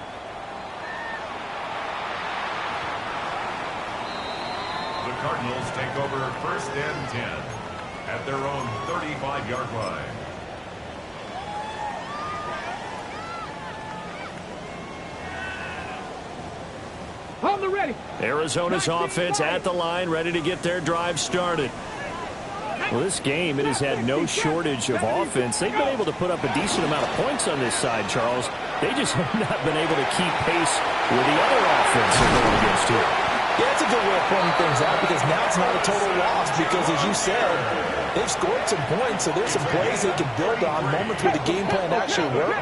The Cardinals take over first and 10 at their own 35-yard line. On the ready. Arizona's offense at the line, ready to get their drive started. Well, this game, it has had no shortage of offense. They've been able to put up a decent amount of points on this side, Charles. They just have not been able to keep pace with the other offense they're going against here. Yeah, that's a good way of pointing things out, because now it's not a total loss, because as you said, they've scored some points, so there's some plays they can build on, moments where the game plan actually worked.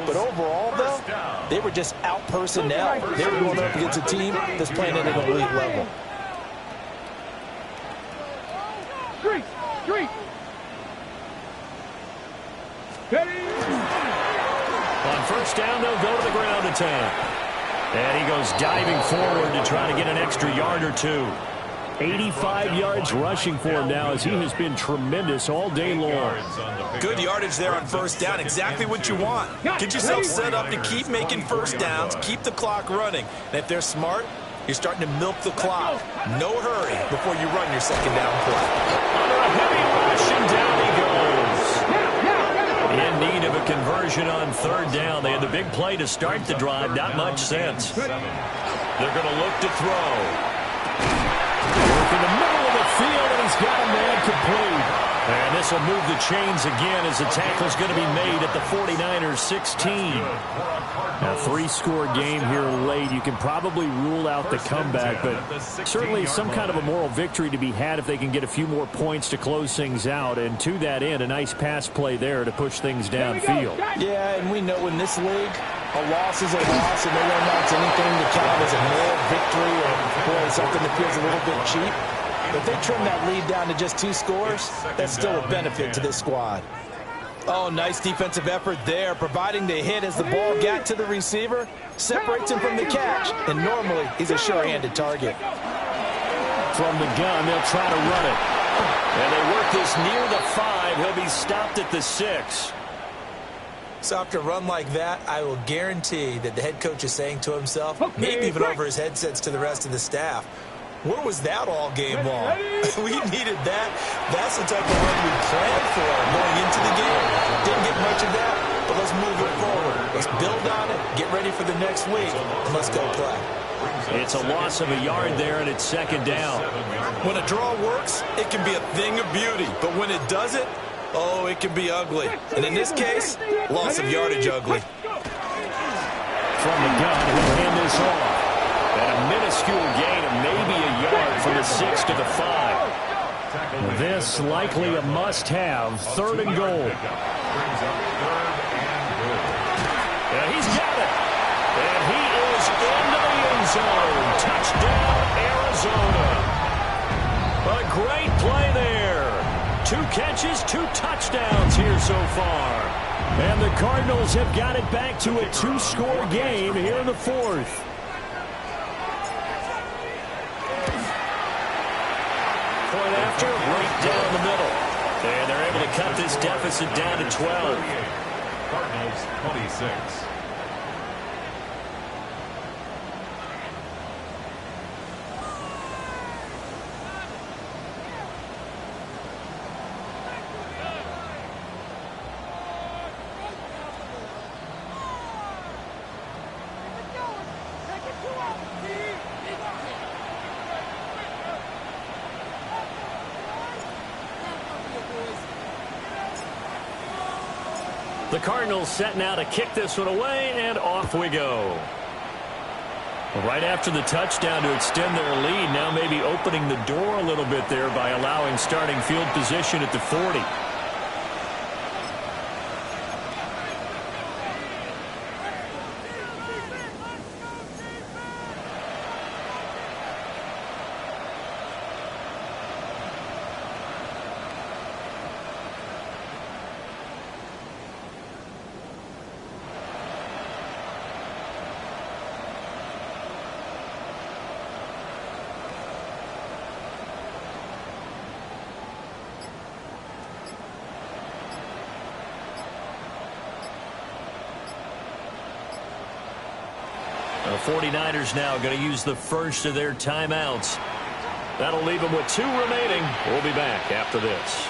But overall, though, they were just out-personnel. They were going up against a team that's playing at an elite level. Street. On first down, they'll go to the ground attack. And he goes diving forward to try to get an extra yard or two. 85 yards rushing for him now as he has been tremendous all day long. Good yardage there on first down. Exactly what you want. Get yourself set up to keep making first downs, keep the clock running. And if they're smart, you're starting to milk the clock. No hurry before you run your second down play. Under a heavy rush, and down he goes. In need of a conversion on third down. They had the big play to start the drive. Not much sense. They're going to look to throw. In the middle of the field, and he's got a man complete. And this will move the chains again as the tackle's going to be made at the 49ers 16. A three-score game here late. You can probably rule out the comeback, but certainly some kind of a moral victory to be had if they can get a few more points to close things out. And to that end, a nice pass play there to push things downfield. Yeah, and we know in this league, a loss is a loss, and no one wants anything to count as a moral victory or boy, something that feels a little bit cheap. If they trim that lead down to just 2 scores, that's still a benefit to this squad. Oh, nice defensive effort there, providing the hit as the ball got to the receiver, separates him from the catch, and normally he's a sure-handed target. From the gun, they'll try to run it. And they work this near the 5. He'll be stopped at the 6. So after a run like that, I will guarantee that the head coach is saying to himself, maybe even over his headsets to the rest of the staff, where was that all game long? We needed that. That's the type of run we planned for going into the game. Didn't get much of that, but let's move it forward. Let's build on it, get ready for the next week, and let's go play. It's a loss of a yard there, and it's second down. When a draw works, it can be a thing of beauty, but when it doesn't, oh, it can be ugly. And in this case, loss of yardage ugly. From the gun, he'll hand this off. And a minuscule gain of maybe a yard from the 6 to the 5. This likely a must-have, 3rd and goal. And he's got it. And he is into the end zone. Touchdown, Arizona. A great play there. 2 catches, 2 touchdowns here so far. And the Cardinals have got it back to a 2-score game here in the 4th. Point after, right down the middle. And they're able to cut this deficit down to 12. Cardinals 26. The Cardinals set now to kick this one away, and off we go. Right after the touchdown to extend their lead, now maybe opening the door a little bit there by allowing starting field position at the 40. The 49ers now going to use the first of their timeouts. That'll leave them with 2 remaining. We'll be back after this.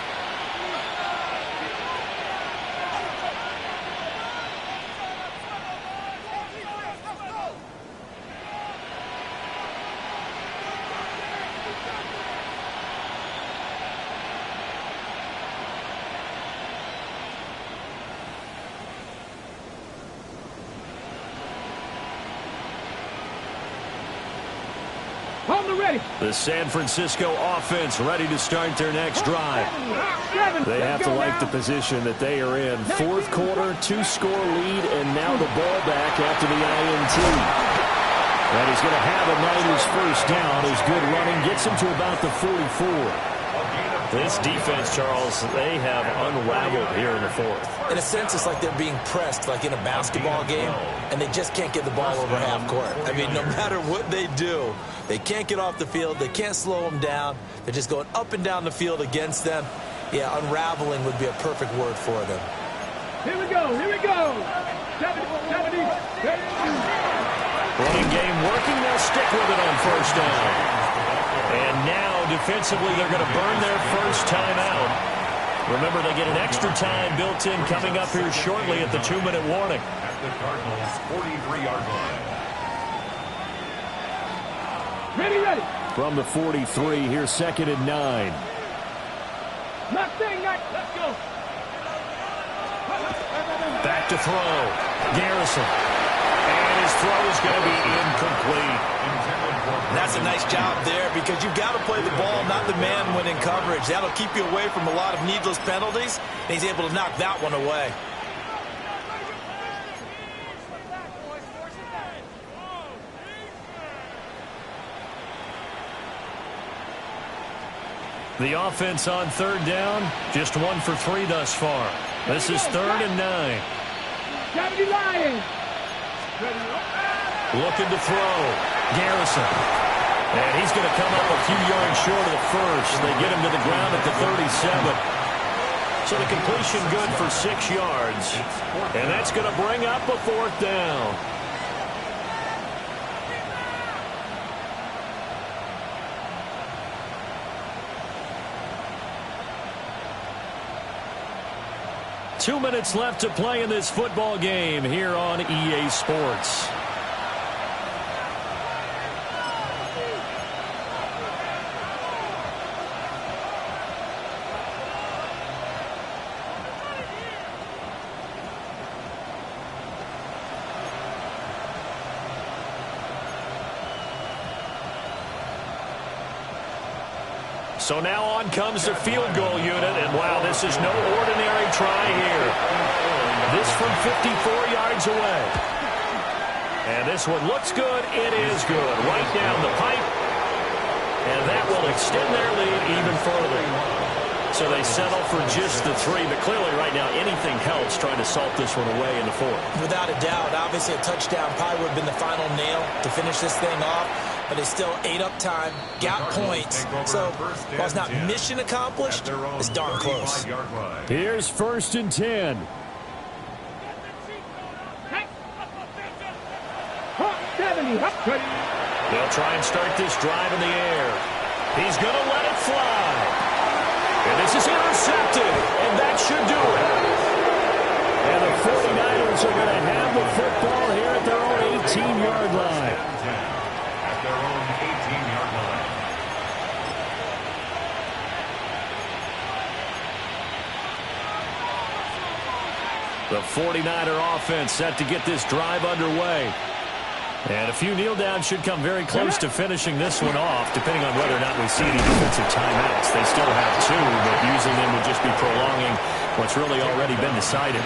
The San Francisco offense ready to start their next drive. They have to like the position that they are in. 4th quarter, 2-score lead, and now the ball back after the INT. And he's going to have a Niners first down as good running gets him to about the 44. A gain of This defense, Charles, they have unraveled here in the fourth. In a sense, it's like they're being pressed like in a basketball game, and they just can't get the ball over half court. I mean, no matter what they do, they can't get off the field. They can't slow them down. They're just going up and down the field against them. Yeah, unraveling would be a perfect word for them. Here we go. Here we go. 70. Running game working. They'll stick with it on first down. And now, defensively, they're going to burn their first timeout. Remember, they get an extra time built in coming up here shortly at the 2-minute warning. At the Cardinals' 43-yard line. Ready. From the 43, here's 2nd and 9. Nothing. Let's go. Back to throw. Garrison. And his throw is going to be incomplete. That's a nice job there because you've got to play the ball, not the man when in coverage. That'll keep you away from a lot of needless penalties, and he's able to knock that one away. The offense on 3rd down, just 1 for 3 thus far. This is 3rd and 9. 70 Lions. Looking to throw. Garrison. And he's going to come up a few yards short of the first. They get him to the ground at the 37. So the completion good for 6 yards. And that's going to bring up a 4th down. Two minutes left to play in this football game here on EA Sports. So now on comes the field goal unit, and wow, this is no ordinary try here. This from 54 yards away. And this one looks good. It is good. Right down the pipe. And that will extend their lead even further. So they settle for just the 3, but clearly right now anything helps trying to salt this one away in the 4th. Without a doubt, obviously a touchdown probably would have been the final nail to finish this thing off. But they still ate up time, got points. So while it's not mission accomplished, it's darn close. Here's 1st and 10. They'll try and start this drive in the air. He's going to let it fly. And this is intercepted. And that should do it. And the 49ers are going to have the football here at their own 18-yard line. Their own 18-yard line. The 49er offense set to get this drive underway. And a few kneel downs should come very close to finishing this one off, depending on whether or not we see any defensive timeouts. They still have 2, but using them would just be prolonging what's really already been decided.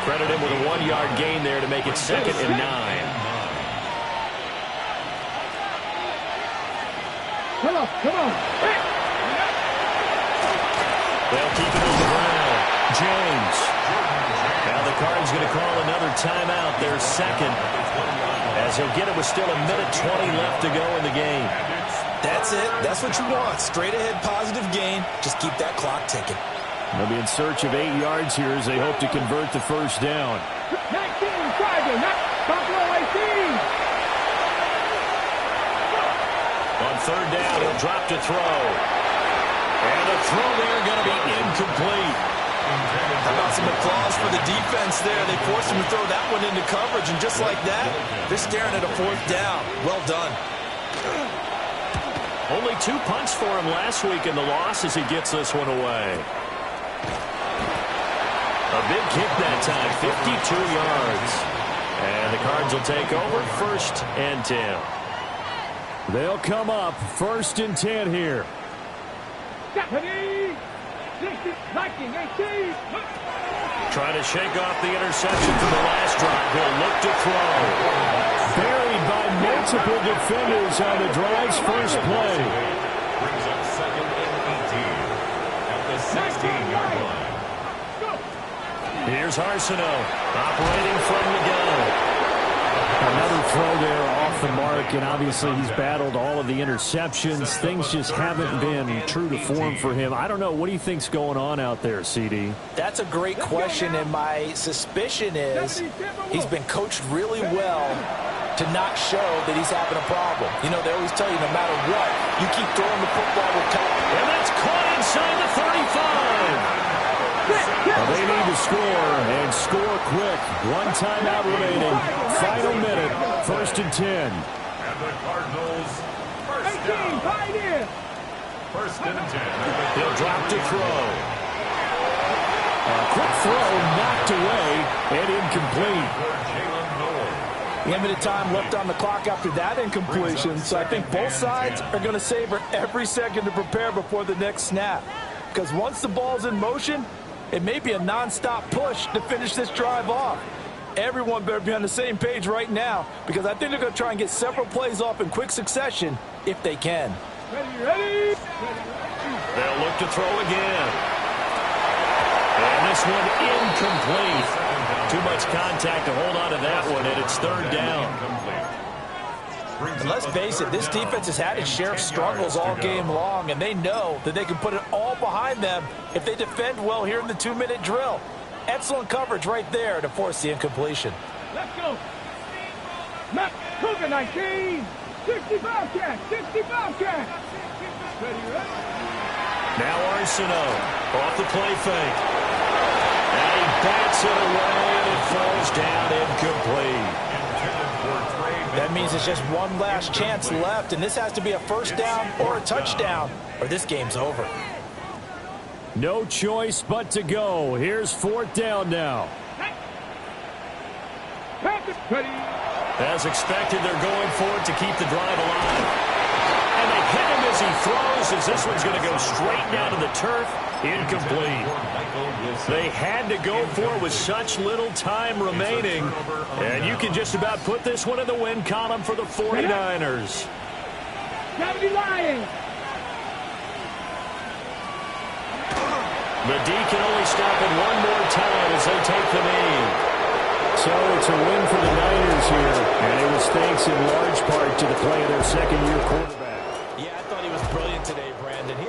Credit him with a 1-yard gain there to make it 2nd and 9. Come on. They'll keep it on the ground. James. Now the Cardinals going to call another timeout, their 2nd, as he'll get it with still 1:20 left to go in the game. That's it. That's what you want. Straight ahead positive gain. Just keep that clock ticking. They'll be in search of 8 yards here as they hope to convert the first down. 19, Friday, not Buffalo 18. On 3rd down, he'll drop to throw. And the throw there going to be incomplete. How about some applause for the defense there? They forced him to throw that one into coverage, and just like that, they're staring at a 4th down. Well done. Only 2 punts for him last week in the loss as he gets this one away. A big kick that time, 52 yards. And the Cards will take over 1st and 10. They'll come up 1st and 10 here. Viking 18. Trying to shake off the interception from the last drive. He'll look to throw. Buried by multiple defenders on the drive's first play. Brings up 2nd and 18. Here's Arsenault operating from the gun. Another throw there off the mark, and obviously he's battled all of the interceptions. Things just haven't been true to form for him. I don't know. What do you think's going on out there, CD? That's a great question, and my suspicion is he's been coached really well to not show that he's having a problem. You know, they always tell you no matter what, you keep throwing the football with confidence. And that's caught inside the 35. Well, they need to score, and score quick. One timeout remaining. Final minute, 1st and 10. And the Cardinals, first down. First and 10. He'll drop to throw. A quick throw knocked away and incomplete. Limited time left on the clock after that incompletion, so I think both sides are going to savor every second to prepare before the next snap. Because once the ball's in motion, it may be a non-stop push to finish this drive off. Everyone better be on the same page right now, because I think they're going to try and get several plays off in quick succession if they can. Ready. They'll look to throw again. And this one incomplete. Too much contact to hold on to that one, and it's 3rd down. And let's face it, this defense has had its share of struggles all game long, and they know that they can put it all behind them if they defend well here in the 2-minute drill. Excellent coverage right there to force the incompletion. Let's go. Matt Cougar 19. 65 catch. 65 catch. Ready. Now Arsenault off the play fake. And he bats it away, and it falls down incomplete. That means it's just one last chance left, and this has to be a 1st down or a touchdown, or this game's over. No choice but to go. Here's 4th down now. As expected, they're going for it to keep the drive alive. And they hit him as he throws, as this one's going to go straight down to the turf. Incomplete. They had to go for it with such little time remaining. And you can just about put this one in the win column for the 49ers. Gotta be lying. The D can only stop it one more time as they take the knee. So it's a win for the Niners here, and it was thanks in large part to the play of their second-year quarterback. Yeah,